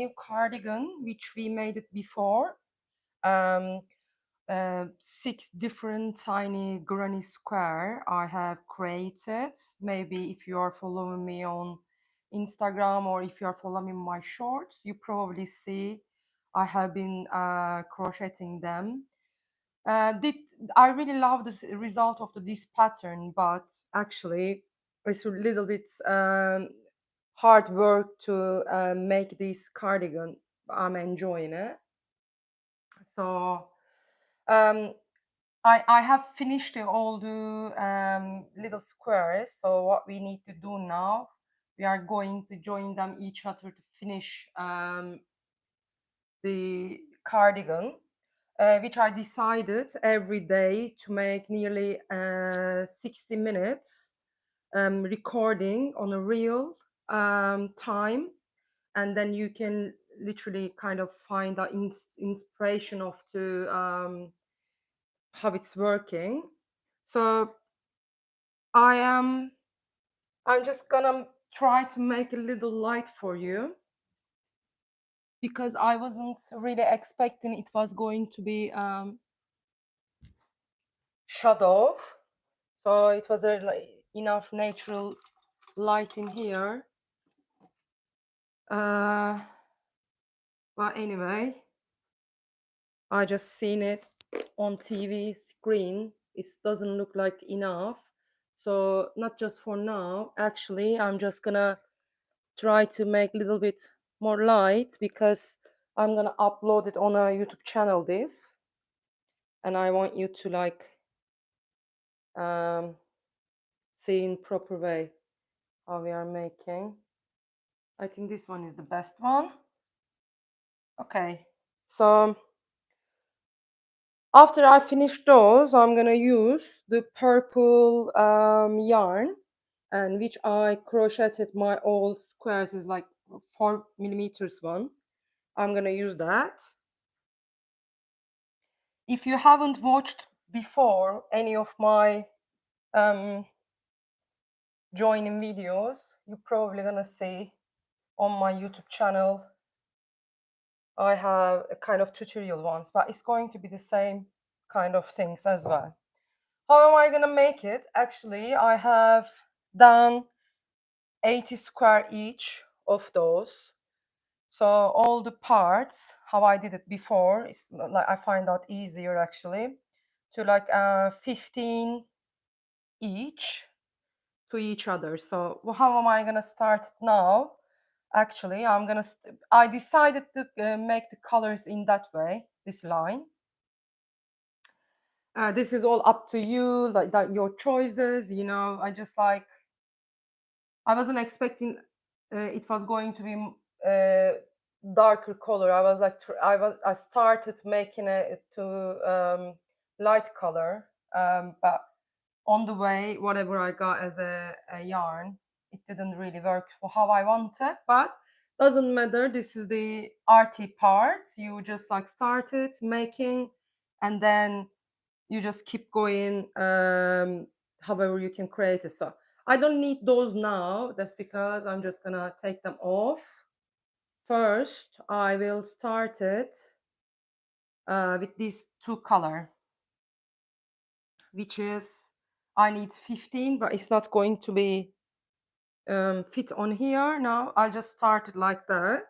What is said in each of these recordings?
new cardigan, which we made it before. Um, 6 different tiny granny square I have created. Maybe if you are following me on Instagram or if you are following my shorts, you probably see I have been crocheting them. Did I really love this result of this pattern, but actually it's a little bit hard work to make this cardigan. I'm enjoying it. So um, I have finished all the little squares. So what we need to do now, we are going to join them each other to finish the cardigan, which I decided every day to make nearly 60 minutes recording on a real time, and then you can literally kind of find the inspiration of the how it's working. So I'm just gonna try to make a little light for you, because I wasn't really expecting it was going to be shut off. So it was enough natural light in here. But anyway, I just seen it on TV screen. It doesn't look like enough. So not just for now, actually, I'm just gonna try to make a little bit more light, because I'm gonna upload it on a YouTube channel this, and I want you to like see in proper way how we are making. I think this one is the best one. Okay, so after I finish those, I'm gonna use the purple yarn, and which I crocheted my old squares, is like 4mm one. I'm gonna use that. If you haven't watched before any of my joining videos, you're probably gonna see on my YouTube channel I have a kind of tutorial ones, but it's going to be the same kind of things as well. How am I gonna make it? Actually, I have done 80 square each of those. So all the parts, how I did it before, is like I find out easier actually to like 15 each to each other. So how am I gonna start it now? Actually, I decided to make the colors in that way, this line. This is all up to you, like that, your choices. You know, I wasn't expecting it was going to be darker color. I was like, I started making it to light color, but on the way, whatever I got as a yarn, it didn't really work for how I wanted, but doesn't matter. This is the arty part. You just like started making, and then you just keep going however you can create it. So I don't need those now. That's because I'm just gonna take them off. First, I will start it with these two color, which is I need 15, but it's not going to be fit on here. Now I'll just start it like that.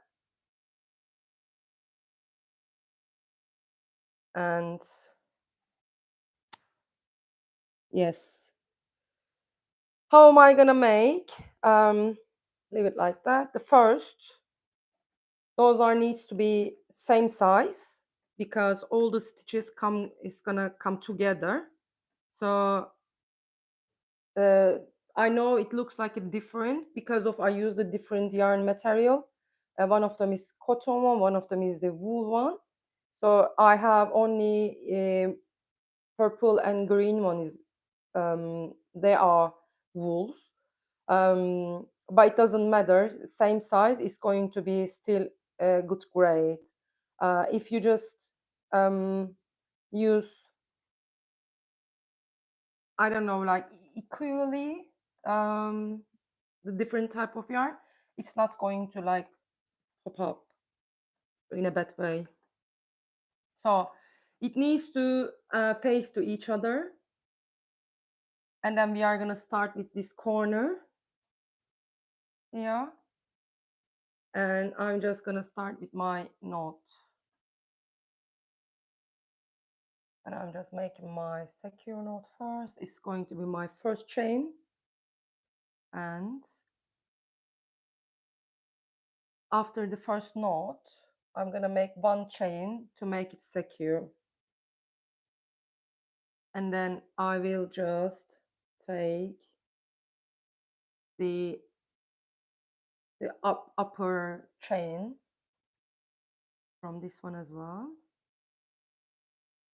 And yes, how am I gonna make? Leave it like that. The first, those are needs to be same size, because all the stitches is gonna come together. So I know it looks like a different because of I use the different yarn material. One of them is cotton one of them is the wool one. So I have only purple and green one is they are wools, but it doesn't matter. Same size is going to be still a good grade. If you just use, I don't know, like equally the different type of yarn, it's not going to like pop up. in a bad way. So it needs to face to each other. And then we are going to start with this corner. Yeah. And I'm just going to start with my knot. And I'm just making my secure knot first. It's going to be my first chain. And after the first knot, I'm going to make one chain to make it secure. And then I will just take the upper chain from this one as well.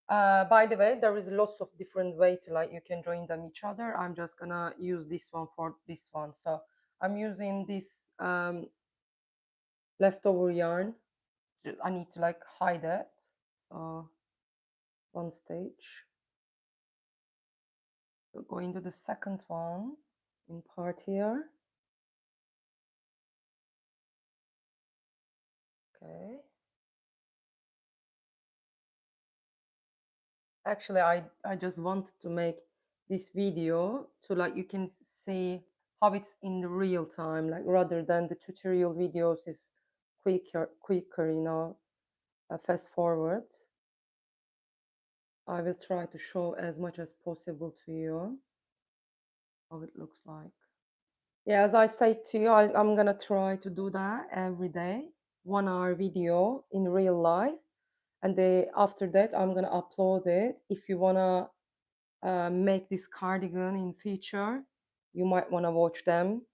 By the way, there is lots of different ways to, like, you can join them each other. I'm just gonna use this one for this one. So I'm using this leftover yarn. I need to like hide it. So one stage. So go into the second one in part here. Okay. Actually, I just wanted to make this video to, like, you can see how it's in the real time, like rather than the tutorial videos is quicker, you know, fast forward. I will try to show as much as possible to you how it looks like. Yeah, as I said to you, I'm gonna try to do that every day, 1 hour video in real life, and after that I'm gonna upload it. If you wanna make this cardigan in future, you might want to watch them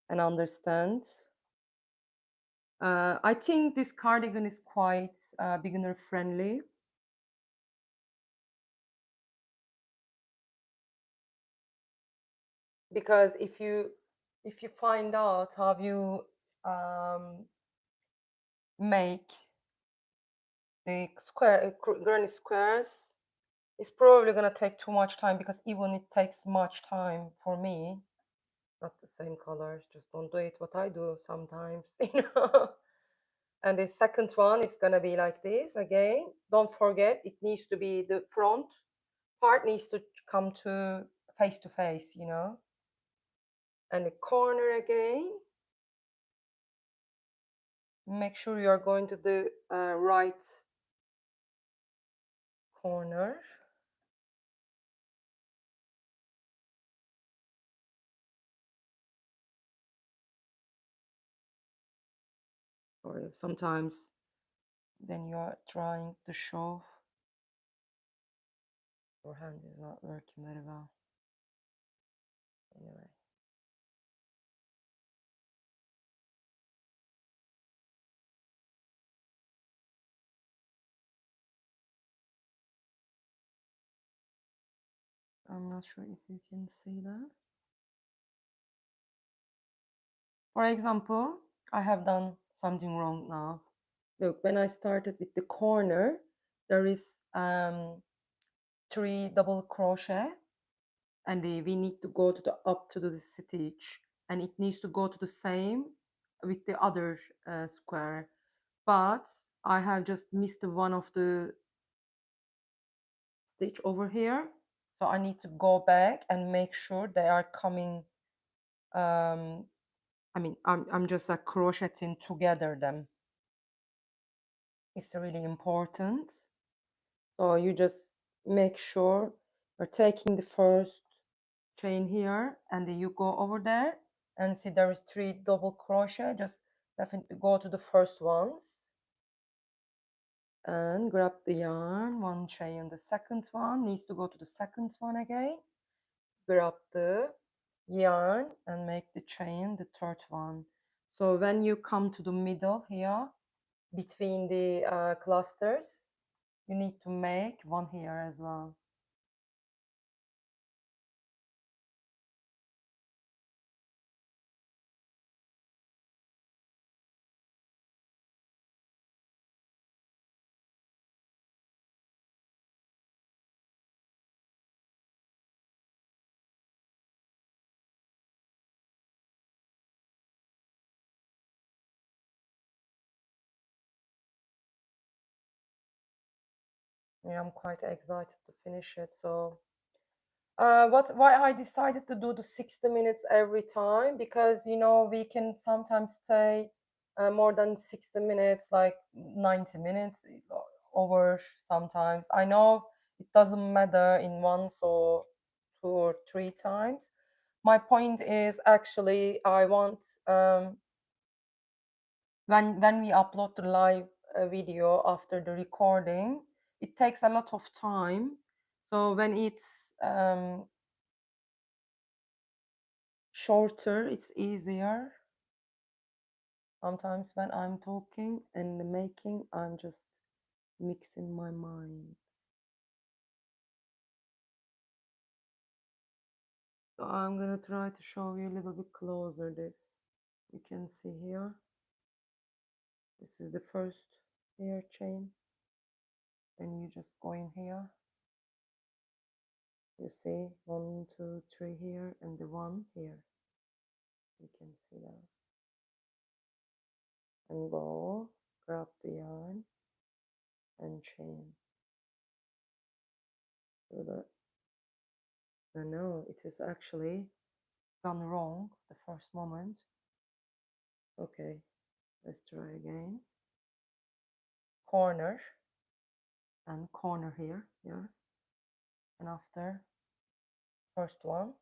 and understand. I think this cardigan is quite beginner friendly. Because if you find out how you make the granny squares, it's probably gonna take too much time, because even it takes much time for me. Not the same color, just don't do it what I do sometimes, you know. And the second one is gonna be like this again. Don't forget, it needs to be, the front part needs to come to face, you know. And the corner again. Make sure you are going to the right corner. Or sometimes when you are trying to show, your hand is not working very well. Anyway. I'm not sure if you can see that. For example, I have done something wrong now. Look, when I started with the corner, there is 3 double crochet, and we need to go to the up to the stitch, and it needs to go to the same with the other square. But I have just missed one of the stitch over here, so I need to go back and make sure they are coming. I mean, I'm just like crocheting together them. It's really important. So you just make sure you're taking the first chain here, and then you go over there and see there is 3 double crochet. Just definitely go to the first ones and grab the yarn, 1 chain. The second one needs to go to the second one again. Grab the yarn and make the chain, the third one. So when you come to the middle here, between the clusters, you need to make one here as well. Yeah, I'm quite excited to finish it. So, why I decided to do the 60 minutes every time, because you know we can sometimes stay more than 60 minutes, like 90 minutes over sometimes. I know it doesn't matter in once or two or three times. My point is actually I want when we upload the live video after the recording, it takes a lot of time. So when it's shorter, it's easier. Sometimes when I'm talking and making, I'm just mixing my mind. So I'm gonna try to show you a little bit closer this. You can see here. This is the first hair chain. And you just go in here. You see 1, 2, 3 here and the one here. You can see that. And go, grab the yarn and chain. So that no, it is actually gone wrong the first moment. Okay, let's try again. Corner and corner here, yeah. And after first one,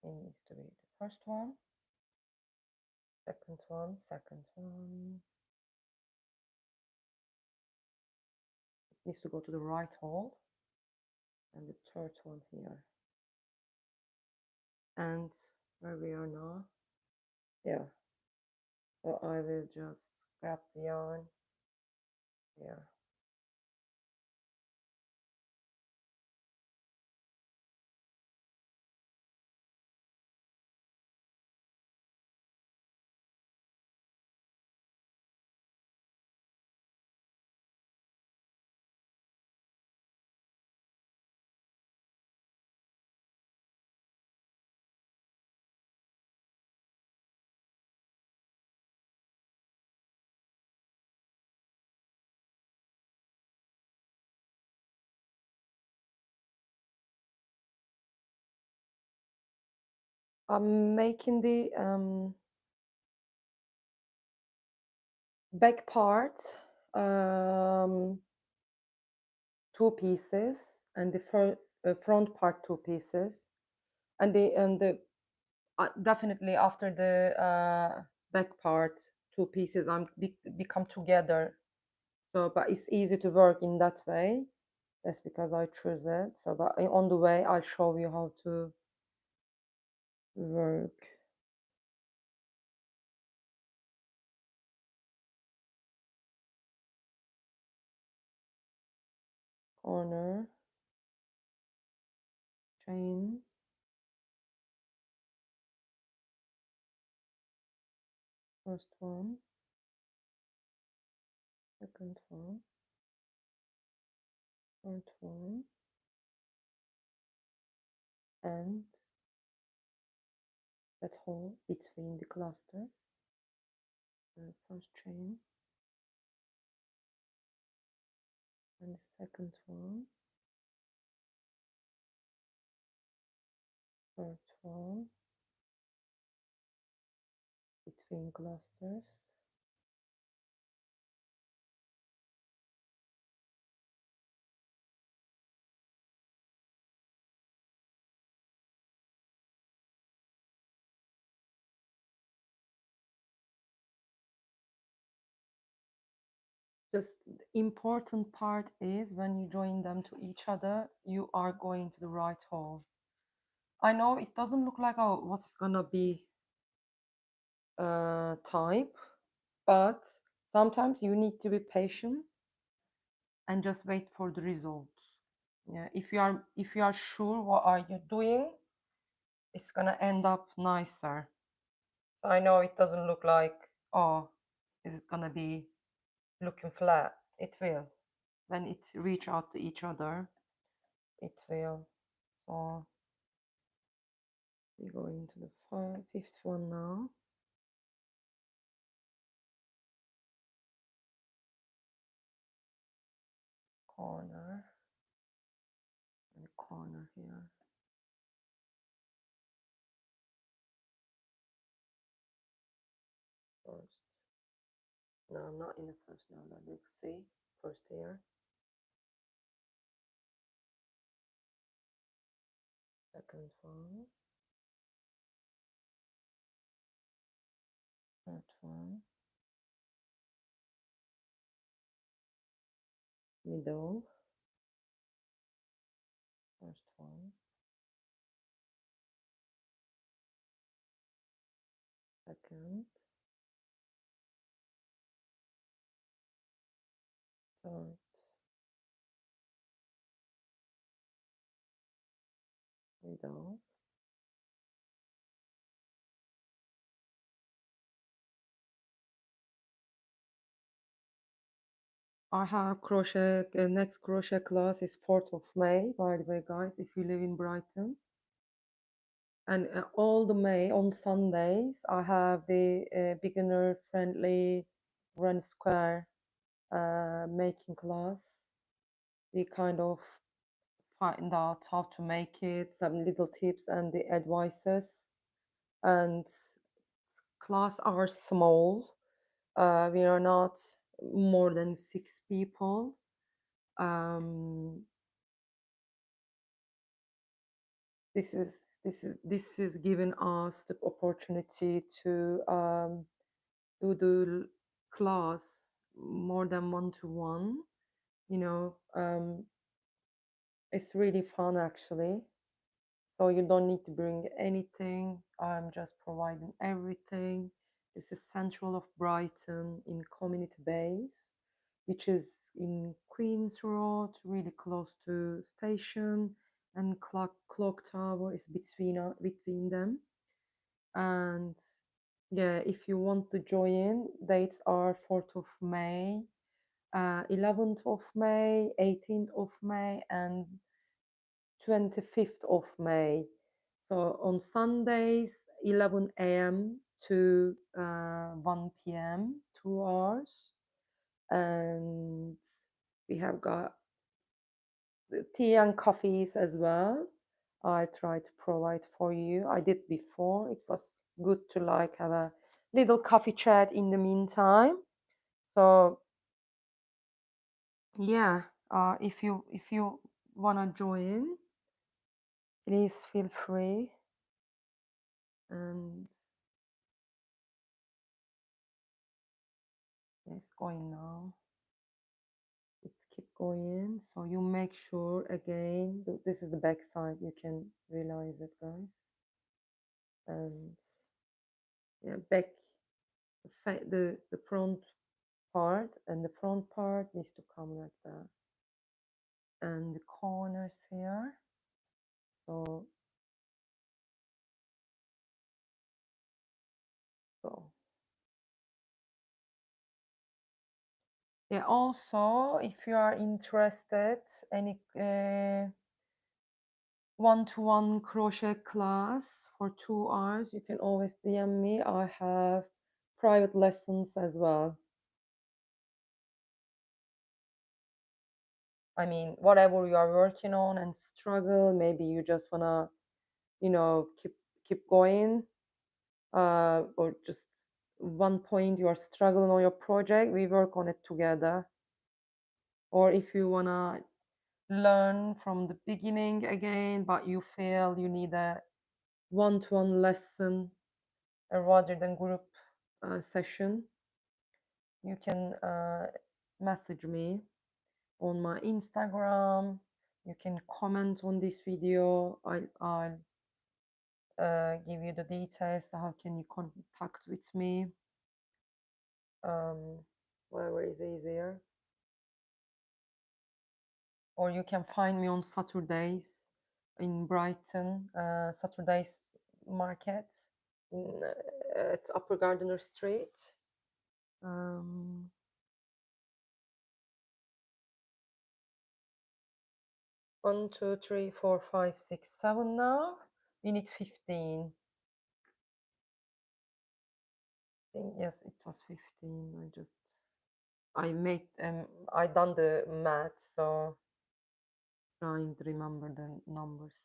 it needs to be the first one, second one, second one. It needs to go to the right hole, and the third one here. And where we are now, yeah. So I will just grab the yarn here. I'm making the back part, 2 pieces, and the front part 2 pieces, and the definitely after the back part 2 pieces become together. So, but it's easy to work in that way. That's because I choose it. So, but on the way I'll show you how to work. Corner, chain, first one, second one, third one, and that hole between the clusters, the first chain, and the second one, third one, between clusters, just the important part is when you join them to each other, you are going to the right hole. I know it doesn't look like, oh, what's gonna be type, but sometimes you need to be patient and just wait for the results. Yeah, if you are sure what are you doing, it's gonna end up nicer. I know it doesn't look like, oh, is it gonna be looking flat? It will. When it reach out to each other, it will. So we go into the fifth one now. Corner. corner here. First. No, I'm not in the first now. Let's see. First here. Second one. Third one. Middle. First one. Second. Third. Middle. I have crochet, next crochet class is 4th of May, by the way, guys, if you live in Brighton. And all the May on Sundays, I have the beginner friendly run square making class. We kind of find out how to make it, some little tips and the advices. And class are small. We are not more than 6 people. This is giving us the opportunity to do the class more than one-to-one. You know, it's really fun actually. So you don't need to bring anything. I'm just providing everything. This is central of Brighton in community base, which is in Queen's Road, really close to station, and clock tower is between them. And yeah, if you want to join, dates are 4th of May, 11th of May, 18th of May, and 25th of May. So on Sundays, 11 a.m. to 1 p.m., 2 hours. And we have got tea and coffees as well. I try to provide for you. I did before. It was good to like have a little coffee chat in the meantime. So yeah, if you wanna join, please feel free. And it's going now. It keep going. So you make sure again. This is the back side. You can realize it, guys. And yeah, back the front part, and the front part needs to come like that, and the corners here. So yeah, also if you are interested any one-to-one crochet class for 2 hours, you can always DM me. I have private lessons as well. I mean, whatever you are working on and struggle, maybe you just wanna, you know, keep going, or just one point you are struggling on your project, we work on it together. Or if you wanna learn from the beginning again, but you feel you need a one-to-one lesson rather than group session, you can message me on my Instagram. You can comment on this video. I'll give you the details. How can you contact with me? Whatever is easier. Or you can find me on Saturdays in Brighton, Saturdays market in at Upper Gardiner Street. 1, 2, 3, 4, 5, 6, 7 now. We need 15. I think, yes, it was 15. I made I done the math, so trying to remember the numbers.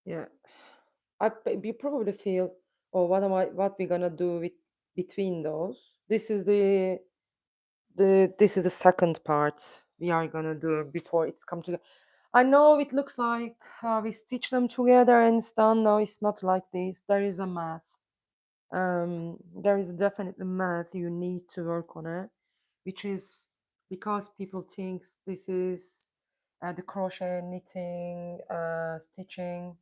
Yeah, you probably feel, oh, what we gonna do with between those? This is the second part we are gonna do before it's come together. I know it looks like we stitch them together and it's done. No, it's not like this. There is a math. There is definitely math you need to work on it, which is because people think this is the crochet, knitting, stitching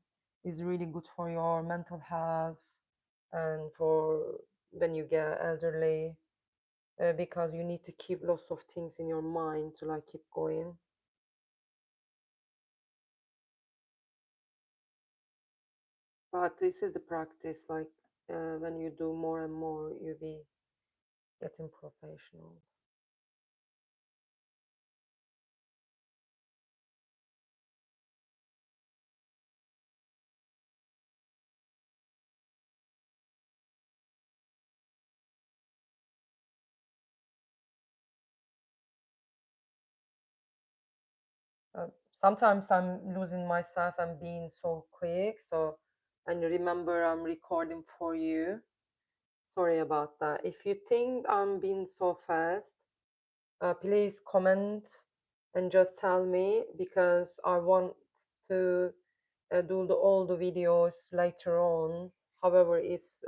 is really good for your mental health and for when you get elderly, because you need to keep lots of things in your mind to like keep going. But this is the practice, like when you do more and more, you be getting professional. Uh, Sometimes I'm losing myself and being so quick. So, and remember, I'm recording for you. Sorry about that. If you think I'm being so fast, please comment and just tell me, because I want to do all the videos later on. However, it's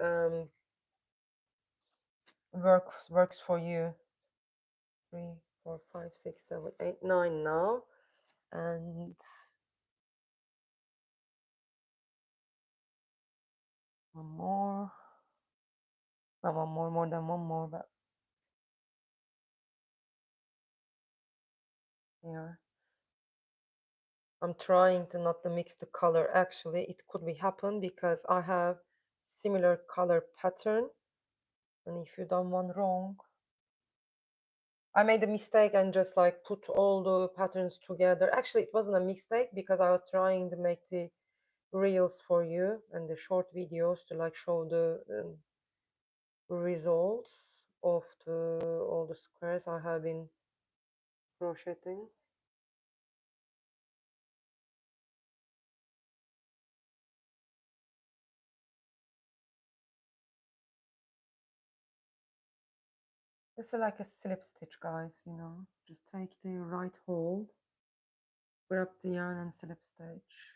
works for you. 3, 4, 5, 6, 7, 8, 9 now, and one more. One more than one more, but yeah. I'm trying to not to mix the color. Actually, it could be happen because I have similar color pattern, and if you done one wrong, I made a mistake and just like put all the patterns together. Actually, it wasn't a mistake because I was trying to make the reels for you and the short videos to like show the results of all the squares I have been crocheting. This is like a slip stitch, guys, you know. Just take the right hold, grab the yarn and slip stitch.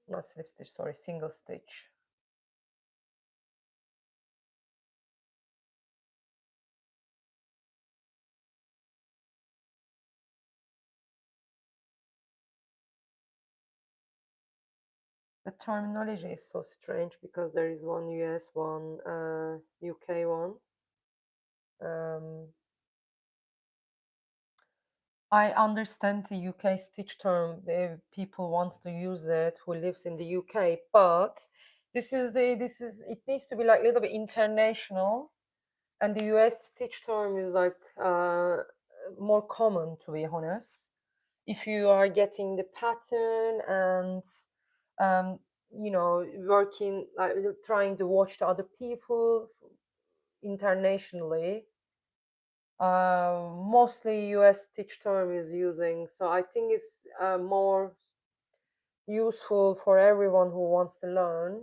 Not slip stitch, sorry, single stitch. The terminology is so strange because there is one US one, UK one. I understand the UK stitch term if people wants to use it who lives in the UK, but this is it needs to be like a little bit international, and the US stitch term is like more common, to be honest. If you are getting the pattern and um, you know, working like trying to watch the other people internationally, mostly US stitch term is using, so I think it's more useful for everyone who wants to learn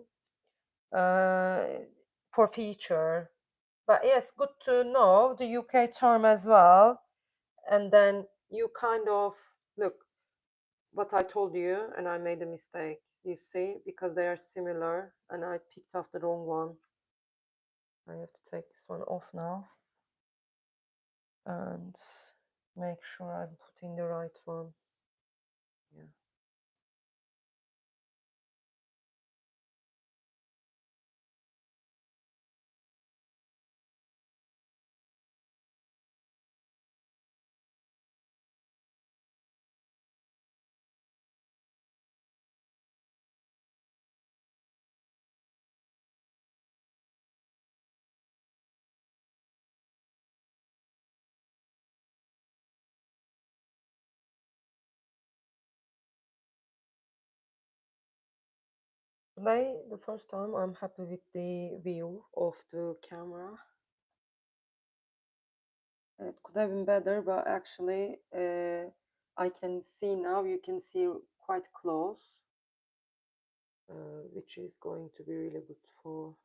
for future. But yes, good to know the UK term as well. And then you kind of look, what I told you, and I made a mistake. You see, because they are similar, and I picked up the wrong one. I have to take this one off now and make sure I'm putting the right one. Yeah. Today, the first time, I'm happy with the view of the camera. It could have been better, but actually, I can see now. You can see quite close, which is going to be really good for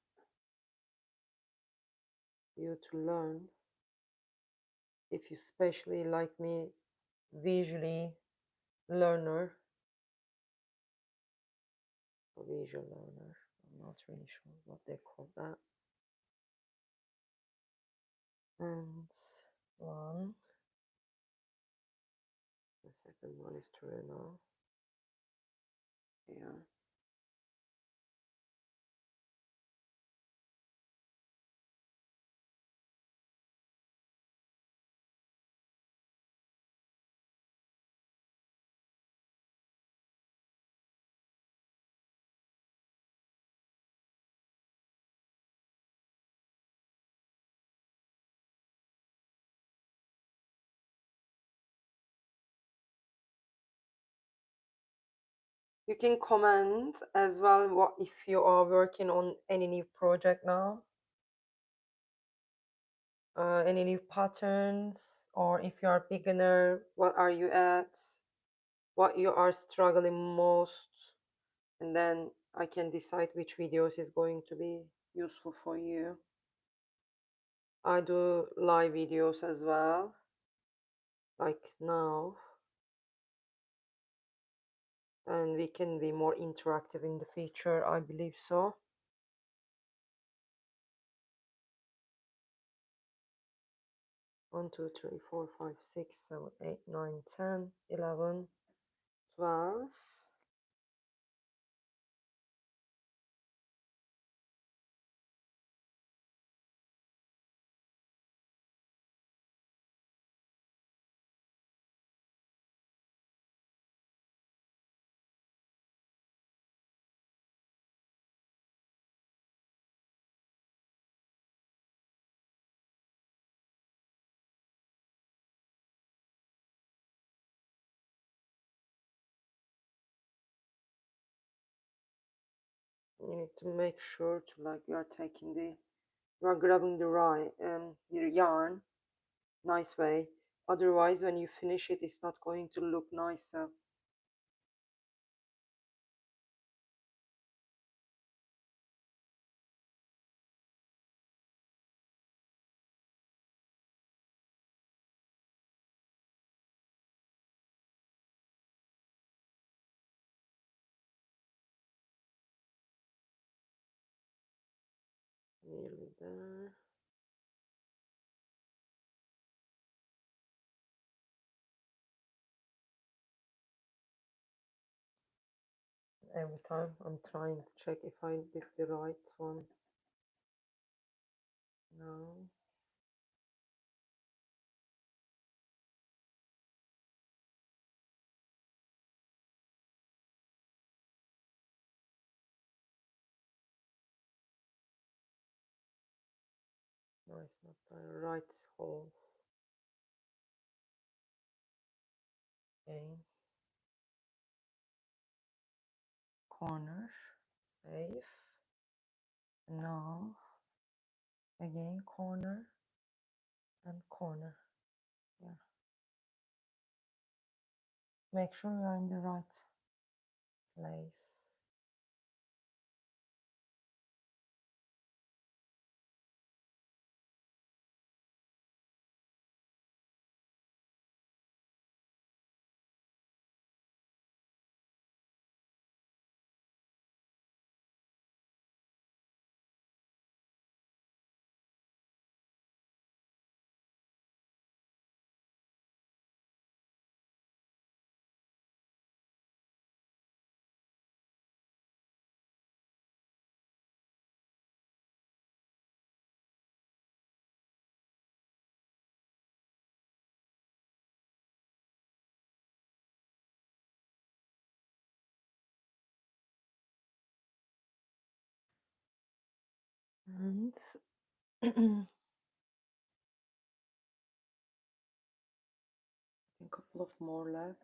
you to learn. If you especially like me, visually learner, or visual learner, I'm not really sure what they call that. And one, the second one is true now. Yeah. You can comment as well what if you are working on any new project now, any new patterns, or if you are a beginner, what are you at, what you are struggling most, and then I can decide which videos is going to be useful for you. I do live videos as well, like now, and we can be more interactive in the future, I believe so. 1, 2, 3, 4, 5, 6, 7, 8, 9, 10, 11, 12. You need to make sure to like you are taking the you are grabbing the yarn nice way, otherwise when you finish it it's not going to look nice. Nearly there. Every time I'm trying to check if I did the right one. No. No, it's not the right hole. Okay. Corner. Safe. Now again corner and corner. Yeah. Make sure you're in the right place. And a couple of more left.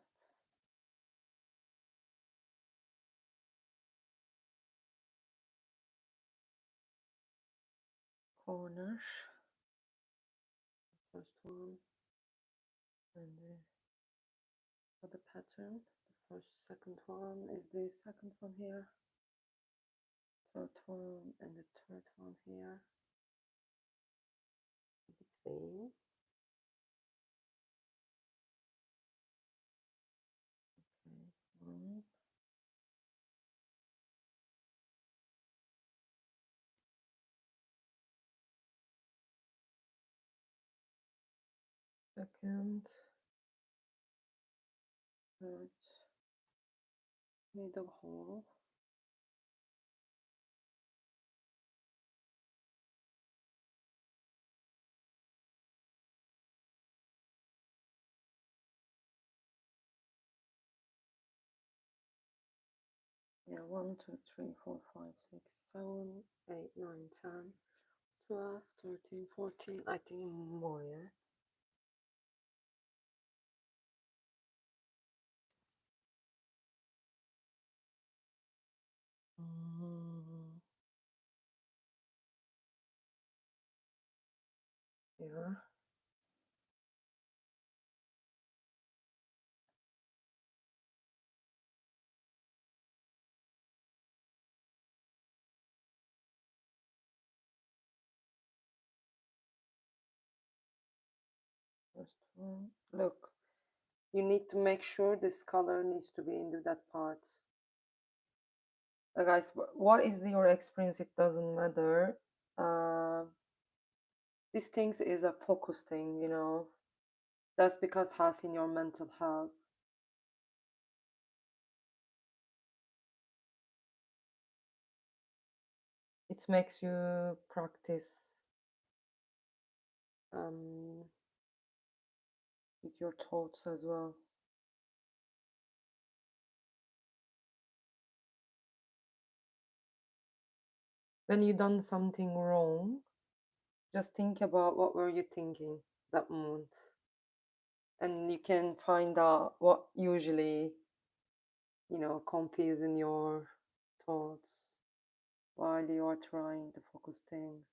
Corner. First one, and the other pattern. The second one is the second one here. Third one and the third one here. Between. Okay, one. Second. Third. Middle hole. Yeah, 1, 2, 3, 4, 5, 6, 7, 8, 9, 10, 12, 13, 14. I think more, yeah. Yeah. First one. Look, you need to make sure this color needs to be into that part. Guys, what is your experience? It doesn't matter. These things is a focus thing, you know. That's because half in your mental health. It makes you practice with your thoughts as well. When you done something wrong, just think about what were you thinking that moment, and you can find out what usually, you know, confusing your thoughts while you are trying to focus things.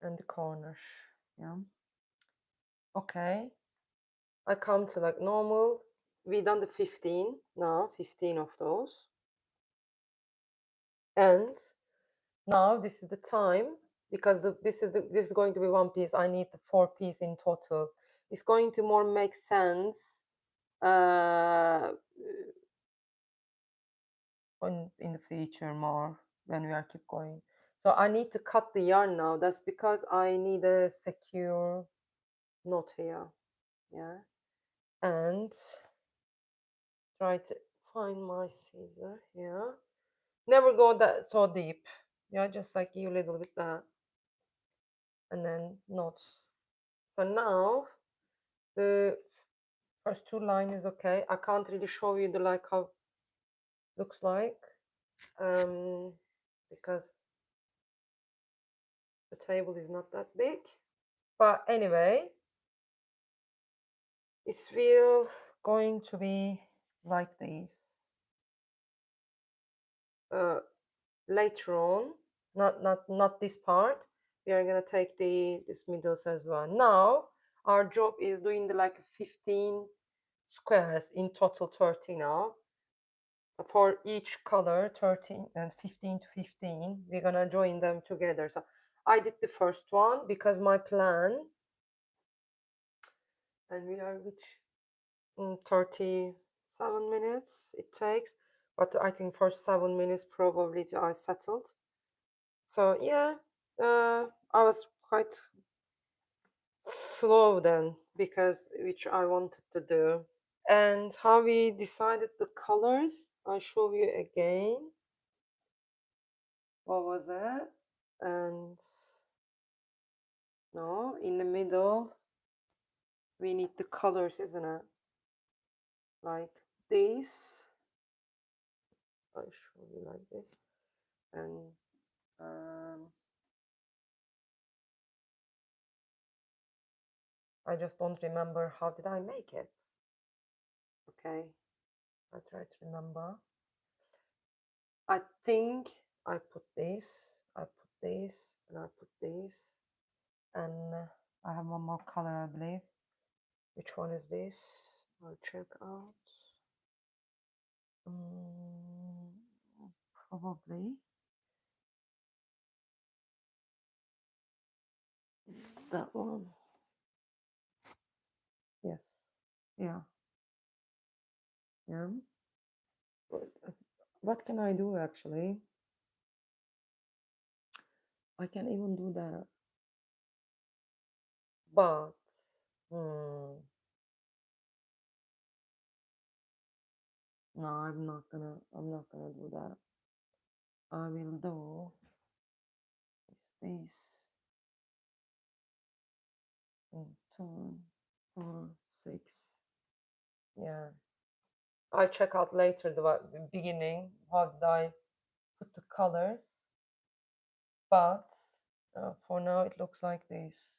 And the corner, yeah. Okay, I come to like normal. We done the 15 now, 15 of those, and now this is the time, because this is going to be one piece. I need the 4 piece in total. It's going to more make sense in the future more when we are keep going. So I need to cut the yarn now. That's because I need a secure knot here, yeah. And try to find my scissor here. Never go that so deep, yeah, just like you a little bit that, and then knots. So now the first 2 line is okay. I can't really show you the like how it looks like because the table is not that big. But anyway, it's still going to be like this. Later on, not this part. We are gonna take this middles as well. Now our job is doing the like 15 squares, in total 30 now. For each color, 13 and 15 to 15, we're gonna join them together. So I did the first one because my plan, and we are which 37 minutes it takes, but I think for 7 minutes probably I settled. So yeah, I was quite slow then. because which I wanted to do. And how we decided the colors, I'll show you again. What was that? And no, in the middle, we need the colors, isn't it? Like this. I'll show you like this. And I just don't remember how did I make it. Okay, I try to remember. I think I put this, I put this, and I put this, and I have one more color, I believe. Which one is this? I'll check out. Probably that one. Yes. Yeah. Yeah. What can I do actually? I can even do that. But no, I'm not gonna do that. I will do this. 2, 4, 6. Yeah. I'll check out later the beginning. How did I put the colors? But for now, it looks like this.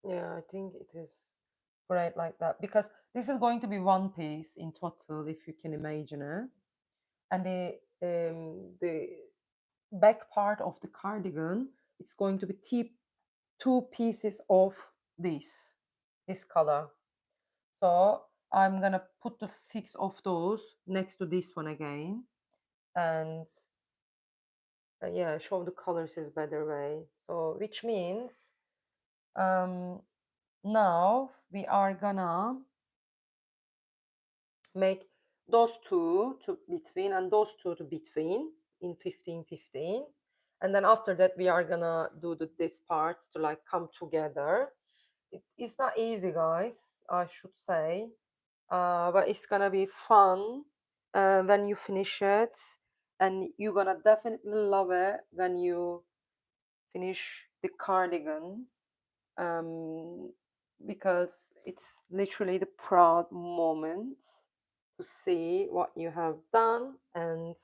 Yeah, I think it is great like that, because this is going to be one piece in total, if you can imagine it. And the back part of the cardigan, it's going to be two pieces of this color. So I'm gonna put the 6 of those next to this one again, and yeah, show the colors is better way. So which means now we are gonna make those two to between and those two to between in 15-15, and then after that we are gonna do these parts to like come together. It's not easy, guys, I should say, but it's gonna be fun when you finish it, and you're gonna definitely love it when you finish the cardigan, because it's literally the proud moment to see what you have done and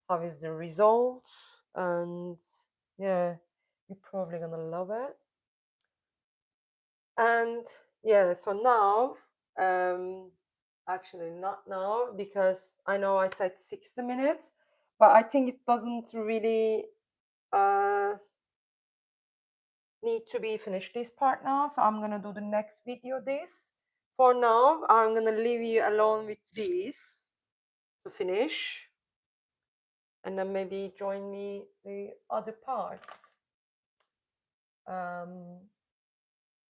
how is the results. And yeah, you're probably gonna love it. And yeah, so now actually not now, because I know I said 60 minutes, but I think it doesn't really need to be finished this part now, so I'm gonna do the next video this. For now, I'm gonna leave you alone with this to finish, and then maybe join me the other parts.